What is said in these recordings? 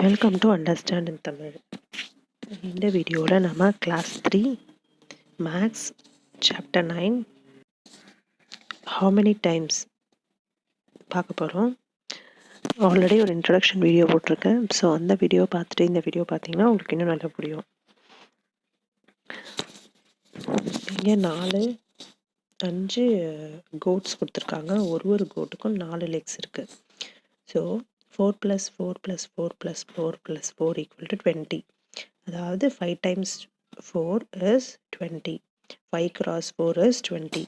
Welcome to understand in Tamil. இந்த வீடியோவில் நம்ம class 3 maths chapter 9 how many times பார்க்க போகிறோம். ஆல்ரெடி ஒரு இன்ட்ரடக்ஷன் வீடியோ போட்டிருக்கேன். ஸோ அந்த வீடியோ பார்த்துட்டு இந்த வீடியோ பார்த்தீங்கன்னா உங்களுக்கு இன்னும் நல்லா புரியும். இங்கே 5 கோட்ஸ் கொடுத்துருக்காங்க. ஒரு கோட்டுக்கும் 4 லெக்ஸ் இருக்குது. ஸோ 4 + 4 + 4 + 4 + 4 = 20. அதாவது 5 times 4 is 20. 5 × 4 is 20.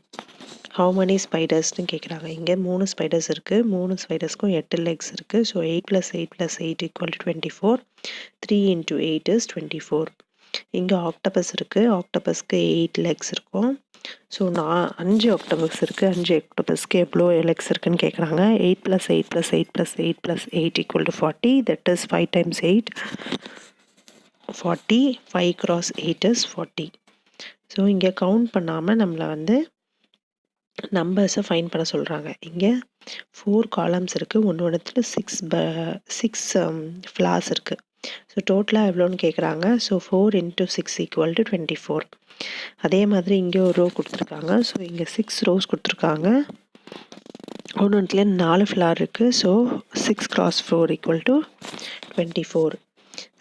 How many spiders-னு கேட்குறாங்க. இங்கே 3 ஸ்பைடர்ஸ் இருக்குது. 3 ஸ்பைடர்ஸ்க்கும் 8 legs இருக்குது. ஸோ 8 + 8 + 8 = 24. 3 × 8 is 24. இங்கே ஆக்டோபஸ் இருக்குது. ஆக்டோபஸ்க்கு 8 legs இருக்கும். ஸோ 5 ஆக்டோபஸ் இருக்குது. 5 ஆக்டோபஸ்க்கு எவ்வளோ legs இருக்குன்னு கேட்குறாங்க. 8 + 8 + 8 + 8 + 8 = 40. That is 5 times 8. 40. 5 × 8 is 40. So இங்கே கவுண்ட் பண்ணாமல் நம்மளை வந்து நம்பர்ஸை ஃபைன் பண்ண சொல்கிறாங்க. இங்கே 4 காலம்ஸ் இருக்குது. ஒன்று 6 ஃப்ளார்ஸ் இருக்குது. ஸோ டோட்டலாக எவ்வளோன்னு கேட்குறாங்க. ஸோ 4 × 6 = 24. அதே மாதிரி இங்கே ஒரு ரோ கொடுத்துருக்காங்க. ஸோ இங்கே 6 rows கொடுத்துருக்காங்க. ஒன்று 4 ஃப்ளார் இருக்குது. ஸோ 6 × 4 = 24.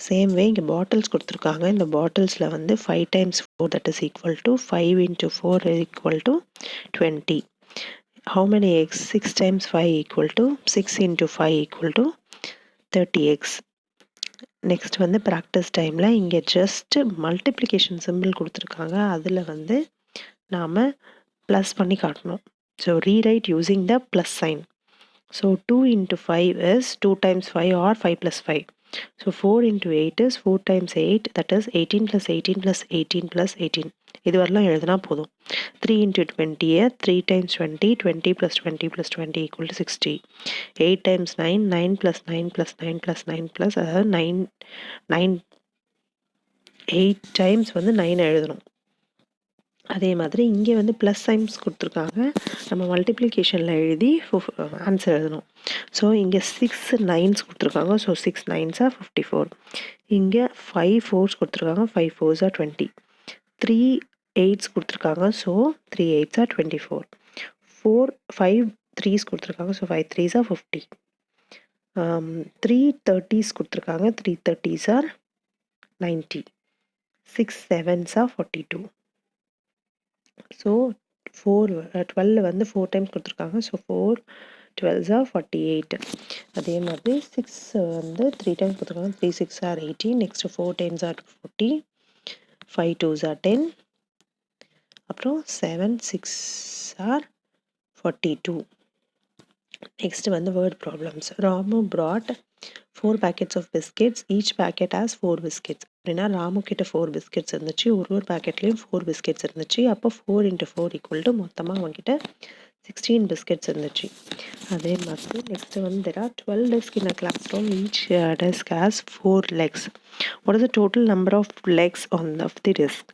சேம் வே இங்கே பாட்டில்ஸ் கொடுத்துருக்காங்க. இந்த பாட்டில்ஸில் வந்து 5 times 4 that is equal to 5 × 4 = 20. How many eggs? 6 times 5 = 6 × 5 = 30 eggs. Next வந்து ப்ராக்டிஸ் டைமில் இங்கே ஜஸ்ட் மல்டிப்ளிகேஷன் சிம்பிள் கொடுத்துருக்காங்க. அதில் வந்து நாம் ப்ளஸ் பண்ணி காட்டணும். So rewrite using the plus sign. So 2 × 5 is 2 times 5 or 5 + 5. So 4 × 8 is 4 times 8, that is 18 + 18 + 18 + 18. இது வரலாம் எழுதுனா போதும். 3 × 20, 3 times 20, 20 + 20 + 20 = 60. 8 times 9, 9 + 9 + 9 + 9 அதாவது 8 times வந்து 9 எழுதணும். அதே மாதிரி இங்கே வந்து ப்ளஸ் சைன்ஸ் கொடுத்துருக்காங்க. நம்ம மல்டிப்ளிகேஷனில் எழுதி ஆன்சர் எழுதணும். ஸோ இங்கே 6 9s கொடுத்துருக்காங்க. So 6 9s are 54. இங்கே 5 4s கொடுத்துருக்காங்க. 5 4s are 20. 3 8s கொடுத்துருக்காங்க. So 3 8s are 24. 5 3s கொடுத்துருக்காங்க. So 5 3s are 50. 3 30s கொடுத்துருக்காங்க. 3 30s are 90. 6 7s are 42. So 12 வந்து 4 times கொடுத்துருக்காங்க. So 4 12s are 48. அதே மாதிரி 6 வந்து 3 times கொடுத்துருக்காங்க. 3 6 are 18. Next 4 10s are 40. 5 2s are 10. அப்புறம் 7 6 are 42. நெக்ஸ்ட் வந்து word problems. Ramu brought 4 packets of biscuits. Each packet has 4 biscuits. அப்படின்னா ராமு கிட்ட 4 பிஸ்கெட்ஸ் இருந்துச்சு. ஒரு பேக்கெட்லேயும் 4 பிஸ்கெட்ஸ் இருந்துச்சு. அப்போ 4 × 4 = மொத்தமாக அவங்ககிட்ட 16 பிஸ்கெட்ஸ் இருந்துச்சு. அதே மாதிரி நெக்ஸ்ட் வந்து there are 12 desks in a classroom. Each desk has 4 legs. What is the total number of legs on the desk?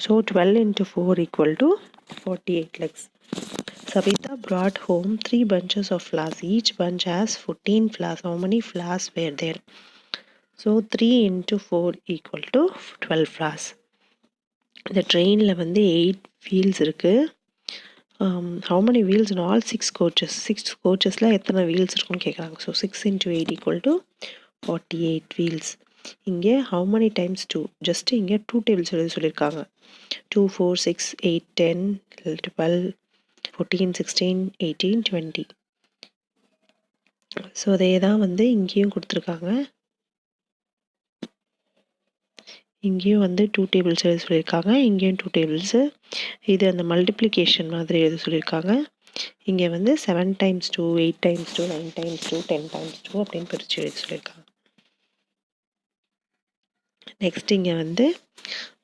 So 12 × 4 = 48 legs. Savita brought home 3 bunches of flowers. Each bunch has 14 flowers. How many flowers were there? So 3 × 4 = 12 flowers. இந்த ட்ரெயினில் வந்து 8 wheels இருக்குது. How many wheels in all? 6 coaches. 6 coachesல எத்தனை wheels இருக்குன்னு கேட்குறாங்க. So 6 × 8 = 48 wheels. இங்கே how many times 2? Just இங்கே 2 tables எழுத சொல்லியிருக்காங்க. 2 4 6 8 10 12 14 16 18 20. ஸோ அதே தான் வந்து இங்கேயும் கொடுத்துருக்காங்க. இங்கேயும் வந்து 2 tables எழுத சொல்லியிருக்காங்க. இங்கேயும் 2 tables. இது அந்த மல்டிப்ளிகேஷன் மாதிரி எழுத சொல்லியிருக்காங்க. இங்கே வந்து 7 times 2 8 times 2 9 times 2 10 times 2 அப்படின்னு பிரித்து எழுத சொல்லியிருக்காங்க. நெக்ஸ்ட் இங்கே வந்து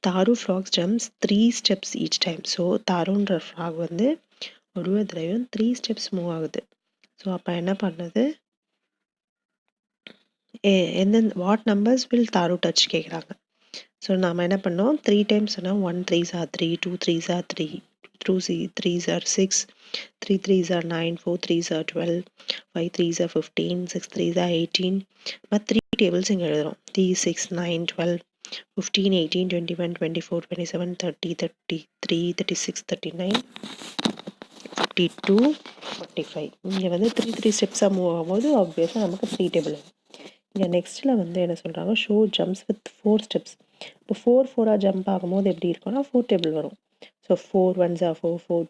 தாரு frogs jumps 3 steps each time. So தாருன்ற ஃப்ராக் வந்து ஒரு தடவையும் 3 steps மூவ் ஆகுது. ஸோ அப்போ என்ன பண்ணுது, what numbers will Tharu touch கேட்குறாங்க. ஸோ நாம் என்ன பண்ணோம், 3 times சொன்னால் 1 3s are 3, 2 3s are 3, 2 3s are 6, 3 3s are 9, 4 3s are 12, 5 3s are 15, 6 3s are 18. but 3 tables இங்க எழுதுறோம். 3 6 9 12 15 18 21 24 27 30 33 36 39 52 45. இங்கே வந்து 3 ஸ்டெப்ஸாக மூவ் ஆகும்போது ஆப்வியஸாக நமக்கு 3 டேபிள். இங்கே நெக்ஸ்ட்டில் வந்து என்ன சொல்கிறாங்க, ஷோ ஜம்ப்ஸ் வித் 4 ஸ்டெப்ஸ். இப்போ 4 4ஆக ஜம்ப் ஆகும்போது எப்படி இருக்கும்னா 4 டேபிள் வரும். So 4 1s are 4, 4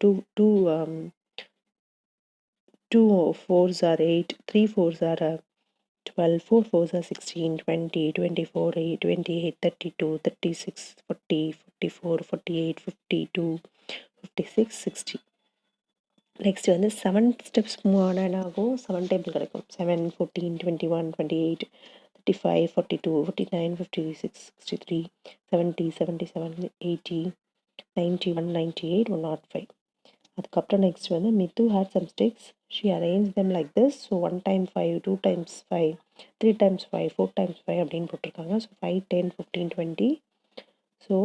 2 4s are 8, 3 4s are 12, 4 4s are 16, 20, 24, 8, 28, 32, 36, 40, 44, 48, 52, 56, 60. Next வந்து 7 ஸ்டெப்ஸ் மூவ் ஆனால் என்ன ஆகும், 7 டேபிள் கிடைக்கும். 7 14 21 28 35 42 49 56 63 70 77 80 91 98 105. அதுக்கப்புறம் நெக்ஸ்ட் வந்து Mithu had some sticks. She arranged them like this. So 1 times 5, 2 times 5, 3 times 5, 4 times 5 அப்படின்னு போட்டிருக்காங்க. ஸோ 5 10 15 20. ஸோ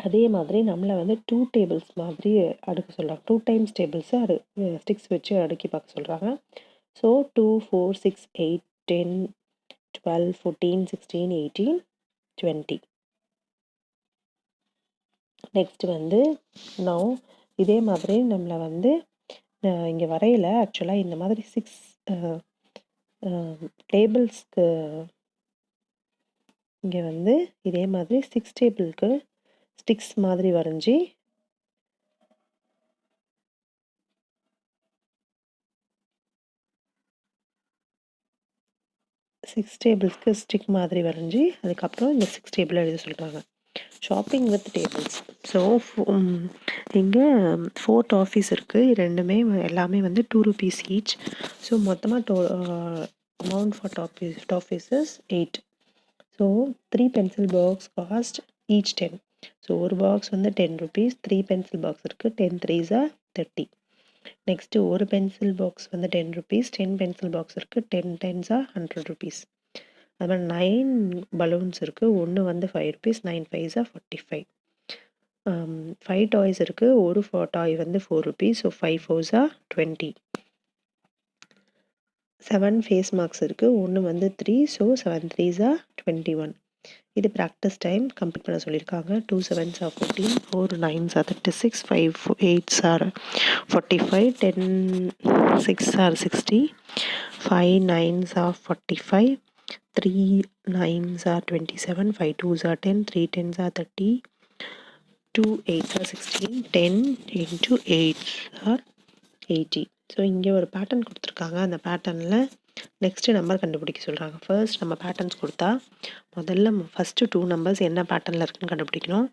அதே மாதிரி நம்மளை வந்து 2 டேபிள்ஸ் மாதிரி அடுக்க சொல்கிறாங்க. 2 டைம்ஸ் டேபிள்ஸை ஸ்டிக்ஸ் வச்சு அடுக்கி பார்க்க சொல்கிறாங்க. ஸோ 2 4 6 8 10 12 14 16 18 20. நெக்ஸ்ட் வந்து நான் இதே மாதிரி நம்மளை வந்து இங்கே வரையில் ஆக்சுவலாக இந்த மாதிரி 6 டேபிள்ஸ்க்கு இங்கே வந்து இதே மாதிரி 6 டேபிளுக்கு ஸ்டிக்ஸ் மாதிரி வரைஞ்சி சிக்ஸ் டேபிள்ஸ்க்கு ஸ்டிக் மாதிரி வரைஞ்சி அதுக்கப்புறம் இந்த 6 டேபிள் எழுத சொல்கிறாங்க. Shopping with tables. ஸோ இங்கே 4 டாஃபீஸ் இருக்குது. ரெண்டுமே எல்லாமே வந்து 2 rupees ஈச். ஸோ மொத்தமாக amount for toffees 8. So 3 pencil box cost each 10. So ஒரு பாக்ஸ் வந்து 10 rupees. 3 பென்சில் பாக்ஸ் இருக்குது. 10 3s are 30. நெக்ஸ்ட்டு ஒரு பென்சில் பாக்ஸ் வந்து 10 rupees. 10 பென்சில் பாக்ஸ் இருக்குது. 10 10s are 100 rupees. அது மாதிரி 9 பலூன்ஸ் இருக்குது. ஒன்று வந்து 5 rupees. 9 5s are 45. 5 டாய்ஸ் இருக்குது. ஒரு டாய் வந்து 4 rupees. So 5 4s are 20. 7 face marks இருக்குது. ஒன்று வந்து 3. So 7 3s are 21. இது ப்ராக்டிஸ் டைம் கம்ப்ளீட் பண்ண சொல்லியிருக்காங்க. 2 7s are 14, 4 9s are 36, 5 8s are 45, 10 6 are 60, 5 9s are 45, 3 9s are 27, 5 2s are 10, 3 10s are 30, 2 8s are 16, 10 into 8s are 80. So இங்கே ஒரு pattern கொடுத்துருக்காங்க. அந்த பேட்டர்னில் நெக்ஸ்ட்டு நம்பர் கண்டுபிடிக்க சொல்கிறாங்க. ஃபர்ஸ்ட் நம்ம பேட்டர்ன்ஸ் கொடுத்தா முதல்ல ஃபஸ்ட்டு 2 நம்பர்ஸ் என்ன பேட்டர்னில் இருக்குன்னு கண்டுபிடிக்கணும்.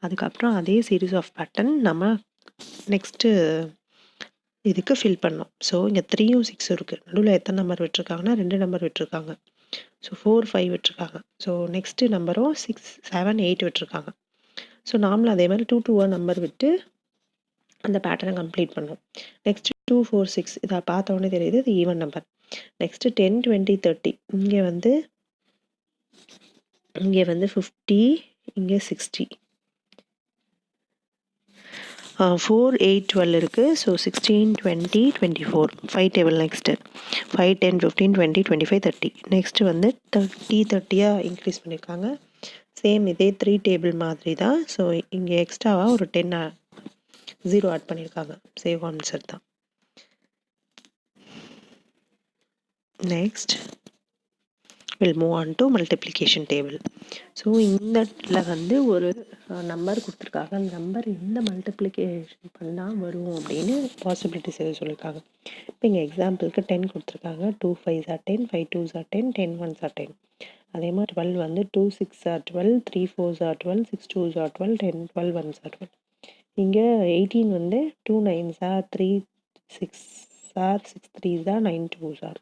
அதுக்கப்புறம் அதே சீரீஸ் ஆஃப் பேட்டர்ன் நம்ம நெக்ஸ்ட்டு இதுக்கு ஃபில் பண்ணோம். ஸோ இங்கே 3ம் 6 இருக்குது. நடுவில் எத்தனை நம்பர் விட்டுருக்காங்கன்னா 2 நம்பர் விட்டுருக்காங்க. ஸோ 4 5 விட்டுருக்காங்க. ஸோ நெக்ஸ்ட்டு நம்பரும் 6 7 8 விட்டுருக்காங்க. ஸோ நாமளும் அதே மாதிரி 2 2 நம்பர் விட்டு அந்த பேட்டர்னை கம்ப்ளீட் பண்ணோம். நெக்ஸ்ட்டு 2 4 6 இதை பார்த்த உடனே தெரியுது இது ஈவன் நம்பர். நெக்ஸ்ட்டு 10 20 30 இங்கே வந்து 50 இங்கே 60. 4 8 12 இருக்குது. So 16 20 24 5 table. நெக்ஸ்ட்டு 5 10 15 20 25 30. நெக்ஸ்ட்டு வந்து 30 30யாக இன்க்ரீஸ் பண்ணியிருக்காங்க. சேம் இதே 3 டேபிள் மாதிரி தான். ஸோ இங்கே எக்ஸ்ட்ராவாக ஒரு 10 0 ஆட் பண்ணியிருக்காங்க. சேவ் ஆன்சர் தான். Next will move on to multiplication table. So இந்த வந்து ஒரு நம்பர் கொடுத்துருக்காங்க. அந்த நம்பர் எந்த மல்டிப்ளிகேஷன் பண்ணால் வரும் அப்படின்னு பாசிபிலிட்டிஸ் எது சொல்லியிருக்காங்க. இப்போ இங்கே எக்ஸாம்பிளுக்கு 10 கொடுத்துருக்காங்க. 2 5s are 10, 5 2s are 10, 10 1s are 10. அதே மாதிரி 12 வந்து 2 6s are 12, 3 4s are 12, 6 2s are 12, 10 12 1s are 12. இங்கே 18 வந்து 2 9s are 3 6s are 6 3s are 9 2s are.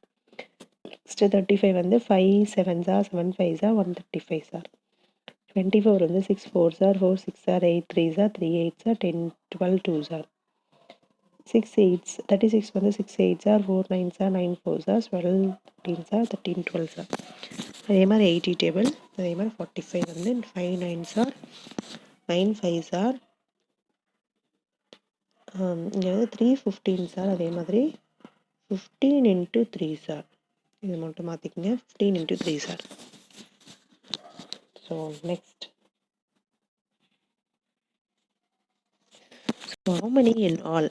Next 35 வந்து 5 7s are 7 5s are 135s are. 24 வந்து 6 4s are 4 6 are 8 3s are 3 8s are 10 12 2s are. 6 8s 36 வந்து 6 8s are 4 9s are 9 4s are 12 13s are 13 12s are. அதே மாதிரி 80 table. அதே மாதிரி 45 வந்து 5 9s are 9 5s are இங்கே வந்து 315 sir, அதே மாதிரி 15 × 3 சார். இது மட்டும் மாற்றிக்கங்க, 15 × 3 sir. So next, how many in all?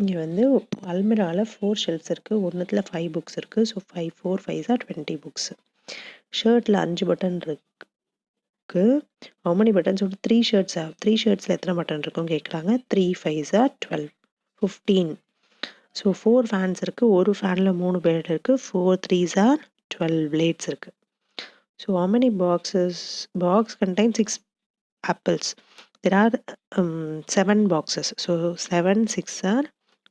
இங்கே வந்து அல்மிராவில் 4 ஷெல்ஃப்ஸ் இருக்குது, ஒன்றுத்தில் 5 புக்ஸ் இருக்குது. So 5 4 5 are 20 books. ஷர்ட்டில் 5 பட்டன் இருக்கு. how many buttons? 3 ஷர்ட்ஸா? 3 ஷர்ட்ஸில் எத்தனை பட்டன் இருக்குன்னு கேட்குறாங்க. 3 5 ஆர் 12, 15. ஸோ 4 ஃபேன்ஸ் இருக்குது, ஒரு ஃபேனில் 3 பிளேட் இருக்குது. 4 3s ஆர் 12 பிளேட்ஸ் இருக்குது. So how many boxes? Box contains 6 apples. There are 7 boxes. So 7 6 are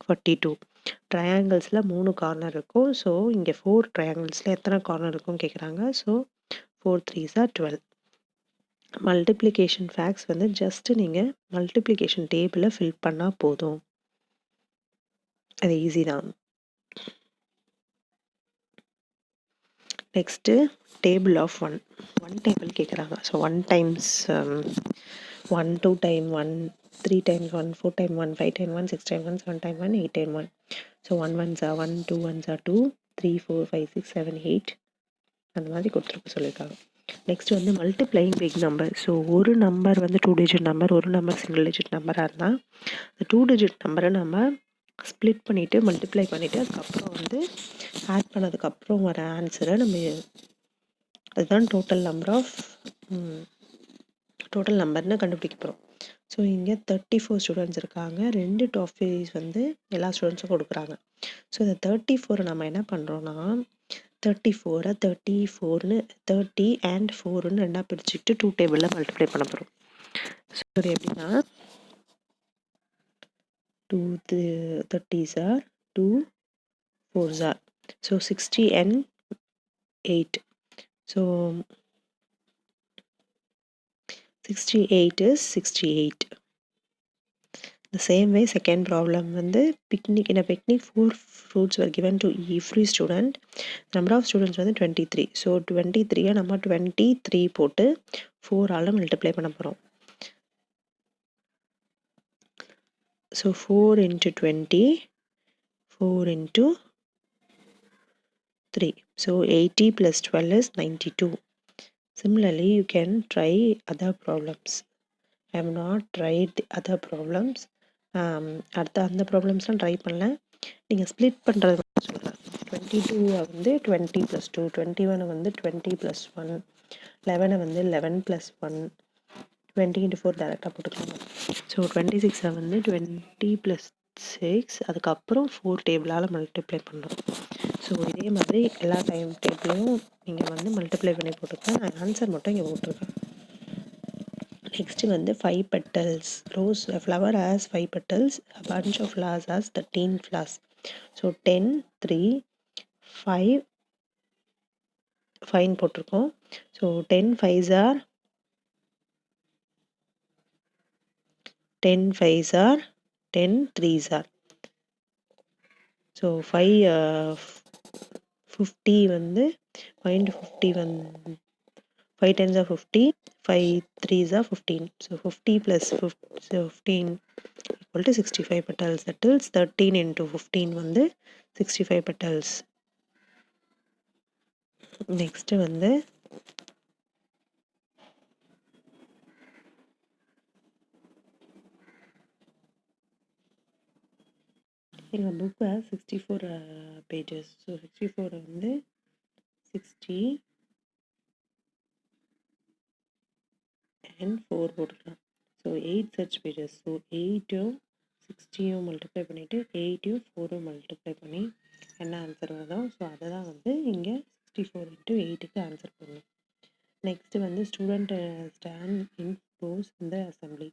42. ட்ரையாங்கிள்ஸில் 3 corner இருக்கும். ஸோ இங்கே 4 ட்ரையாங்கிள்ஸில் எத்தனை கார்னர் இருக்குன்னு கேட்குறாங்க. So 4 3s are 12. Multiplication facts வந்து ஜஸ்ட் நீங்கள் மல்டிப்ளிகேஷன் டேபிளை ஃபில் பண்ணால் போதும். அது ஈஸி தான். நெக்ஸ்ட்டு டேபிள் ஆஃப் 1 டேபிள் கேட்குறாங்க. So 1 times 1 2 time 1 3 times 1 4 time 1 5 time 1 6 time 1 7 time 1 8 time 1. So 1 1s are 1 2 1s are 2 3 4 5 6 7 8 அந்த மாதிரி கொடுத்துருக்க சொல்லியிருக்காங்க. நெக்ஸ்ட் வந்து மல்டிப்ளைங் பிக் நம்பர். ஸோ ஒரு நம்பர் வந்து 2 டிஜிட் நம்பர், ஒரு நம்பர் சிங்கிள் டிஜிட் நம்பராக இருந்தால் அந்த 2 டிஜிட் நம்பரை நம்ம ஸ்ப்ளிட் பண்ணிவிட்டு மல்டிப்ளை பண்ணிவிட்டு அதுக்கப்புறம் வந்து ஆட் பண்ணதுக்கப்புறம் வர ஆன்சரை நம்ம, அதுதான் டோட்டல் நம்பர்னு கண்டுபிடிக்க போகிறோம். ஸோ இங்கே 34 ஸ்டூடெண்ட்ஸ் இருக்காங்க. 2 டாஃபீஸ் வந்து எல்லா ஸ்டூடெண்ட்ஸும் கொடுக்குறாங்க. ஸோ இந்த 34 நம்ம என்ன பண்ணுறோன்னா 34 34ன்னு 30 and 4ன்னு ரெண்டாக பிரிச்சுட்டு 2 டேபிளில் மல்டிப்ளை பண்ண போகிறோம். ஸோ இது எப்படின்னா 2 30s are 2 4s are. So 60 and 8. So 68 is 68. The same way second problem வந்து in a picnic 4 fruits were given to every student. Number of students வந்து 23. So 23 நம்ம 23 போட்டு 4ஆல் மல்டிப்ளை பண்ண போகிறோம். So 4 into 20, 4 into 3. So 80 plus 12 is 92. Similarly, you can try other problems. I have not tried the other problems. அடுத்த அந்த ப்ராப்ளம்ஸ்லாம் try பண்ணல. நீங்கள் split பண்ணுறது சொல்கிறேன். 22 வந்து 20 + 2, 21 வந்து 20 + 1, 11 வந்து 11 + 1, 20 × 4 டேரெக்டாக போட்டுக்கலாம். ஸோ 26 வந்து 20 + 6, அதுக்கப்புறம் 4 டேபிளால் மல்டிப்ளை பண்ணுறோம். ஸோ இதே மாதிரி எல்லா டேபிளையும் நீங்கள் வந்து மல்டிப்ளை பண்ணி போட்டுக்கலாம். நான் ஆன்சர் மட்டும் இங்கே போட்டிருக்கேன். நெக்ஸ்ட் வந்து 5 petals. Rose flower has 5 petals. A bunch of flowers has 13 flowers. So 10 3 5 5 போட்டிருக்கோம். So 10 5s are 10 5s are 10 3s are. So 50 வந்து 5 50 வந்து 5 10s are 50, 5 3s are 15. So 50 plus 15 equal to 65 petals. That is 13 into 15 வந்து 65 petals. Next வந்து எங்கள் book 64 pages. So 64 வந்து 60 and 4 போட்டுக்கலாம். So 8 such pages. So 8ம் 60யும் மல்டிப்ளை பண்ணிவிட்டு 8யும் 4ம் மல்டிப்ளை பண்ணி என்ன ஆன்சர் வருதோ ஸோ அதை தான் வந்து இங்கே 64 into 8க்கு ஆன்சர் பண்ணணும். நெக்ஸ்ட்டு வந்து student stand in rows in the assembly.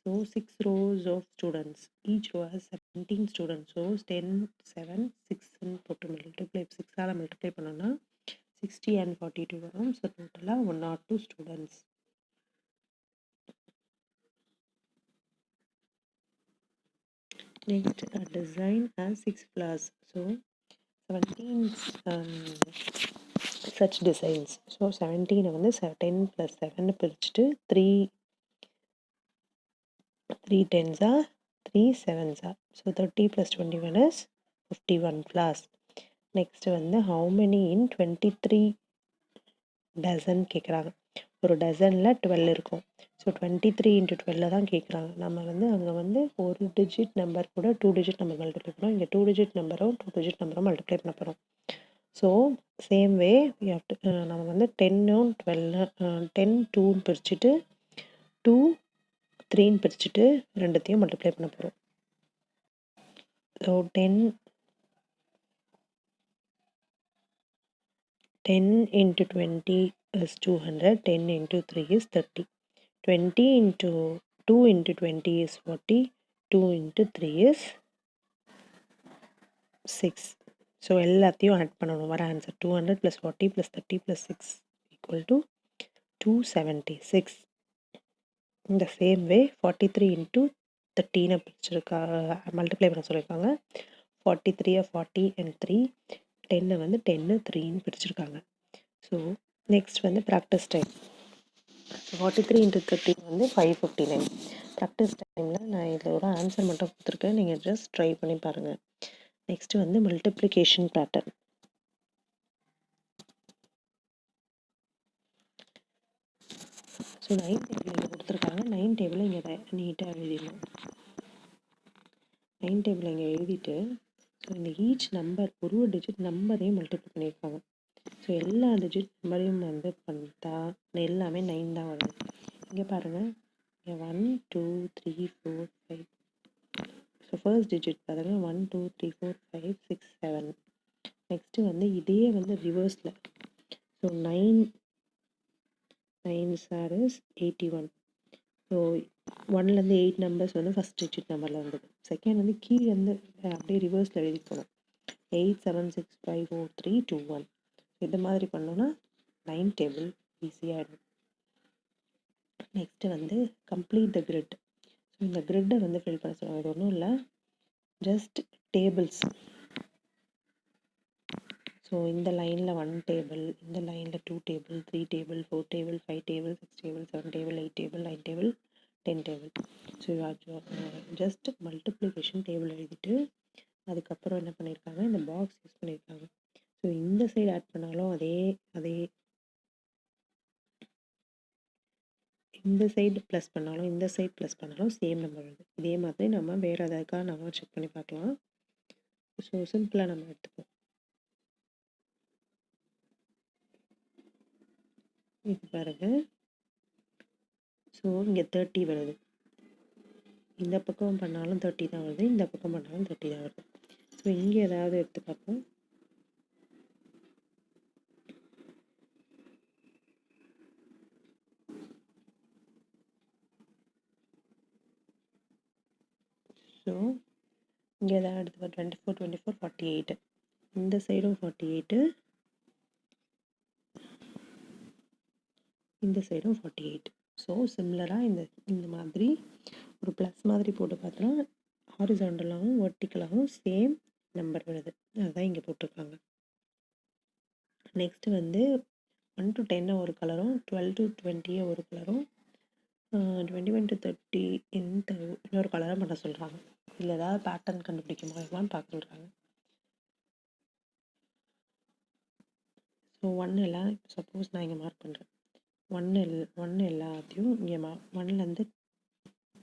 So 6 rows of students. Each row has 17 students. So 10 7 6 போட்டு மல்டிப்ளை 6ஆல் மல்டிப்ளை பண்ணோன்னா 60 and 42 வரும். ஸோ டோட்டலாக 102 students. Next, a design has 6 flowers. So 17 such designs. So 17 வந்து 10 + 7 பிரிச்சுட்டு 3 10s are 3 sevens are. So 30 plus 21 is 51 flowers. Next வந்து how many in 23 dozen கேட்குறாங்க. ஒரு டசனில் 12 இருக்கும். ஸோ 23 into 12 தான் கேட்குறாங்க. நம்ம வந்து அங்கே வந்து ஒரு டிஜிட் நம்பர் கூட 2 டிஜிட் நம்பர் மல்டிப்ளை பண்ணோம். இங்கே 2 டிஜிட் நம்பரும் 2 டிஜிட் நம்பரும் மல்டிப்ளை பண்ண போகிறோம். ஸோ சேம் வே நம்ம வந்து 10ம் 10 2ன்னு பிரிச்சுட்டு 2 3ன்னு பிரிச்சுட்டு ரெண்டுத்தையும் மல்டிப்ளை பண்ண போகிறோம். So 10 into 20 is 200. 10 into 3 is 30. 20 into 2 into 20 is 40. 2 into 3 is 6. So எல்லாத்தையும் ஆட் பண்ணணும். வர answer 200 plus 40 plus 30 plus 6 equal to 276. இந்த சேம் வே 43 into 13 பிரிச்சிருக்கா மல்டிப்ளை பண்ண சொல்லியிருக்காங்க. 43 40 and 3 10 வந்து 10 3ன்னு பிரிச்சிருக்காங்க. ஸோ நெக்ஸ்ட் வந்து ப்ராக்டிஸ் டைம். 43 into 13 வந்து 559. ப்ராக்டிஸ் டைமில் நான் இதில் ஒரு ஆன்சர் மட்டும் கொடுத்துருக்கேன். நீங்கள் ஜஸ்ட் ட்ரை பண்ணி பாருங்கள். நெக்ஸ்ட்டு வந்து மல்டிப்ளிகேஷன் பேட்டர்ன். ஸோ 9 டேபிள் இங்கே கொடுத்துருக்காங்க. 9 டேபிளை இங்கே நீட்டாக எழுதிடணும். 9 டேபிள் இங்கே எழுதிட்டு ஸோ இந்த ஈச் நம்பர் ஒரு டிஜிட் நம்பரையும் மல்டிப்ளை பண்ணியிருக்காங்க. ஸோ எல்லா டிஜிட் நம்பரையும் வந்து பண்ணிட்டா எல்லாமே 9 தான் வருது. இங்கே பாருங்கள், இங்கே 1 2 3 4 5. ஸோ ஃபர்ஸ்ட் டிஜிட் பாருங்கள் 1 2 3 4 5 6 7. நெக்ஸ்ட்டு வந்து இதே வந்து ரிவர்ஸில். So 9 sir is 81. ஸோ 1லேருந்து 8 நம்பர்ஸ் வந்து ஃபஸ்ட் டிஜிட் நம்பரில் வந்தது. செகண்ட் வந்து கீழே வந்து அப்படியே ரிவர்ஸில் எழுதி போகணும். 8 7 6 5 4 3 2 1. இது மாதிரி பண்ணோன்னா 9 டேபிள் ஈஸியாகிடும். நெக்ஸ்ட்டு வந்து கம்ப்ளீட் த கிரிட். ஸோ இந்த கிரிட்டை வந்து ஃபில் பண்ண சொல்லுவாங்க. இது ஒன்றும் இல்லை, ஜஸ்ட் டேபிள்ஸ். ஸோ இந்த லைனில் 1 டேபிள், இந்த லைனில் 2 table, 3 table, 4 table, 5 table, 6 table, 7 table, 8 table, 9 table, 10 table. So just multiplication table எழுதிட்டு அதுக்கப்புறம் என்ன பண்ணியிருக்காங்க, இந்த பாக்ஸ் யூஸ் பண்ணியிருக்காங்க. ஸோ இந்த சைடு ஆட் பண்ணாலும் அதே இந்த சைடு ப்ளஸ் பண்ணாலும் இந்த சைடு ப்ளஸ் பண்ணாலும் சேம் நம்பர் வருது. இதே மாதிரி நம்ம வேறு எதாவதுக்காக நம்ம செக் பண்ணி பார்க்கலாம். ஸோ சிம்பிளாக நம்ம எடுத்துப்போம். இது பாருங்கள், ஸோ இங்கே 30 வருது. இந்த பக்கம் பண்ணாலும் 30 தான் வருது, இந்த பக்கம் பண்ணாலும் 30 தான் வருது. ஸோ இங்கே ஏதாவது எடுத்து பார்ப்போம். ஸோ இங்கே ஏதாவது எடுத்து 24 24 48. இந்த சைடும் 48, இந்த சைடும் 48. ஸோ சிம்லராக இந்த மாதிரி ஒரு ப்ளஸ் மாதிரி போட்டு பார்த்தோன்னா ஹாரிசாண்டலாகவும் வெர்டிக்கலாகவும் சேம் நம்பர் வருது. அதுதான் இங்கே போட்டிருக்காங்க. நெக்ஸ்ட்டு வந்து 1 to 10 ஒரு கலரும், 12 to 20 ஒரு கலரும், 21 to 30 இன்னொரு கலராக பண்ண சொல்கிறாங்க. இதில் ஏதாவது பேட்டர்ன் கண்டுபிடிக்க முடியுமான்னு பார்க்க சொல்கிறாங்க. ஸோ 1 எல்லாம் சப்போஸ் நான் இங்கே மார்க் பண்ணுறேன். 1 எல்லாத்தையும் இங்கே 1லேருந்து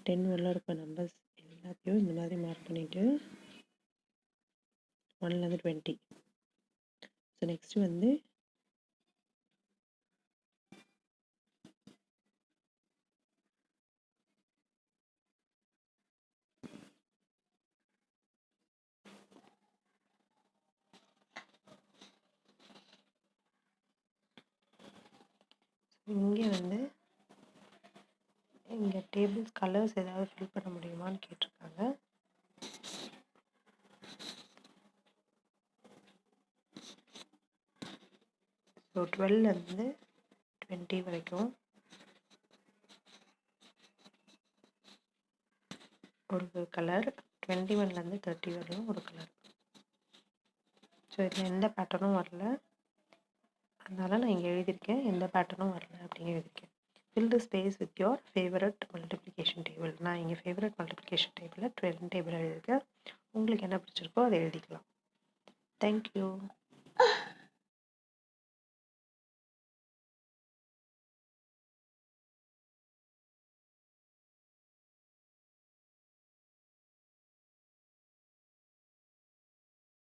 10 வரல இருக்க நம்பர்ஸ் எல்லாத்தையும் இந்த மாதிரி மார்க் பண்ணிவிட்டு 1லேருந்து 20. ஸோ நெக்ஸ்ட்டு வந்து இங்கே வந்து இங்கே டேபிள்ஸ் கலர்ஸ் ஏதாவது ஃபில் பண்ண முடியுமான்னு கேட்டிருக்காங்க. ஸோ 12லேருந்து 20 வரைக்கும் ஒரு கலர், 21லேருந்து 30 வரையும் ஒரு கலர். ஸோ இதில் எந்த பேட்டர்னும் வரல, அதனால் நான் இங்கே எழுதியிருக்கேன் எந்த பேட்டர்னும் வரல அப்படின்னு எழுதியிருக்கேன். fill the space with your favorite multiplication table. நான் இங்கே favorite multiplication table 12 டேபிள் எழுதியிருக்கேன். உங்களுக்கு என்ன பிடிச்சிருக்கோ அதை எழுதிக்கலாம். Thank you.